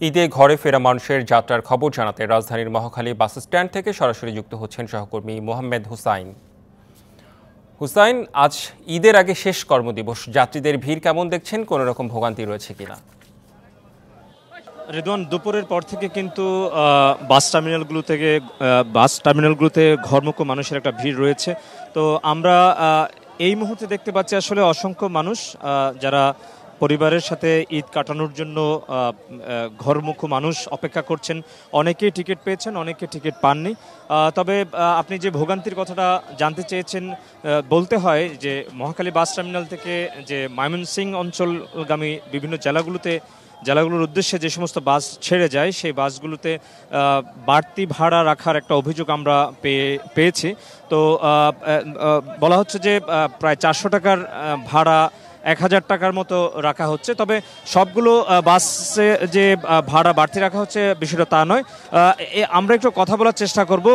ঈদে ঘরে ফেরা মানুষের যাত্রার খবর জানাতে রাজধানীর মহাখালী বাস স্ট্যান্ড থেকে সরাসরি যুক্ত হচ্ছেন সহকর্মী মোহাম্মদ হুসাইন। হুসাইন, আজ ঈদের আগে শেষ কর্মদিবস, যাত্রীদের ভিড় কেমন দেখছেন? কোনো রকম ভোগান্তি রয়েছে কিনা? রেদওয়ান, দুপুরের পর থেকে কিন্তু বাস টার্মিনালগুলোতে ঘরমুখো মানুষের একটা ভিড় রয়েছে। তো আমরা এই মুহূর্তে দেখতে পাচ্ছি আসলে অসংখ্য মানুষ যারা পরিবারের সাথে ঈদ কাটানোর জন্য ঘরমুখো মানুষ অপেক্ষা করছেন। অনেকেই টিকিট পেয়েছেন, অনেকে টিকিট পাননি। তবে আপনি যে ভোগান্তির কথাটা জানতে চেয়েছেন, বলতে হয় যে মহাখালী বাস টার্মিনাল থেকে যে ময়মনসিংহ অঞ্চলগামী বিভিন্ন জেলাগুলোর উদ্দেশ্যে যে সমস্ত বাস ছেড়ে যায়, সেই বাসগুলোতে বাড়তি ভাড়া রাখার একটা অভিযোগ আমরা পেয়েছি। তো বলা হচ্ছে যে প্রায় 400 টাকার ভাড়া 1000 টাকার মতো রাখা হচ্ছে। তবে সবগুলো বাসে যে ভাড়া বাড়তি রাখা হচ্ছে বিষয়টা তা নয়। আমরা একটু কথা বলার চেষ্টা করব।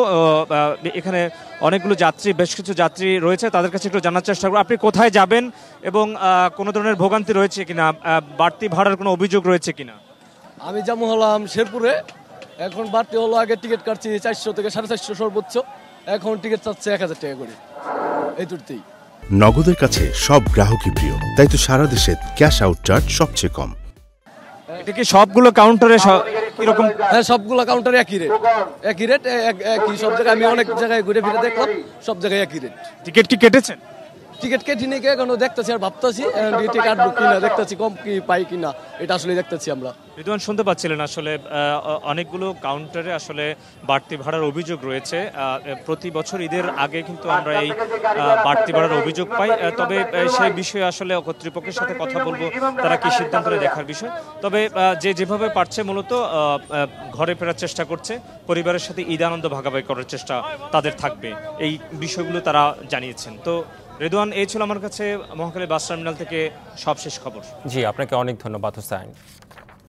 এখানে অনেকগুলো বেশ কিছু যাত্রী রয়েছে, তাদের কাছে একটু জানার চেষ্টা করব আপনি কোথায় যাবেন এবং কোনো ধরনের ভোগান্তি রয়েছে কিনা, বাড়তি ভাড়ার কোনো অভিযোগ রয়েছে কিনা। আমি যেমন হলাম শেরপুরে, এখন বাড়তি হলো আগে টিকিট কাটছি 400 থেকে 450 সর্বোচ্চ, এখন টিকিট চাচ্ছে 1000 টাকা করে। এই দুটোতেই নগদের কাছে সব গ্রাহকই প্রিয়, তাই তো সারা দেশে ক্যাশ আউট চার্জ সবচেয়ে কম। এটা কি সবগুলো কাউন্টারে এরকম? হ্যাঁ, সবগুলো কাউন্টারে একই রেট, একই সব জায়গায়। আমি অনেক জায়গায় ঘুরে ফিরে দেখলাম, সব জায়গায় একই রেট। টিকিট কি কেটেছেন? টিকিট কেটে নিয়ে এখনো দেখতেছি আর ভাবতেছি টিকিট কাটবো কিনা, দেখতেছি কম কি পাই কিনা, এটা আসলে দেখতেছি আমরা। রিদওয়ান, শুনতে পাচ্ছিলেন আসলে অনেকগুলো কাউন্টারে আসলে বাড়তি ভাড়ার অভিযোগ রয়েছে। প্রতি বছর ঈদের আগে কিন্তু আমরা এই বাড়তি ভাড়ার অভিযোগ পাই। তবে সেই বিষয়ে আসলে কর্তৃপক্ষের সাথে কথা বলবো, তারা কি সিদ্ধান্ত নেয় দেখার বিষয়। তবে যেভাবে পারছে মূলত ঘরে ফেরার চেষ্টা করছে, পরিবারের সাথে ঈদ আনন্দ ভাগাভাগি করার চেষ্টা তাদের থাকবে, এই বিষয়গুলো তারা জানিয়েছেন। তো রেদওয়ান, এই ছিল আমার কাছে মহাখালী বাস টার্মিনাল থেকে সবশেষ খবর। জি, আপনাকে অনেক ধন্যবাদ হুসাইন।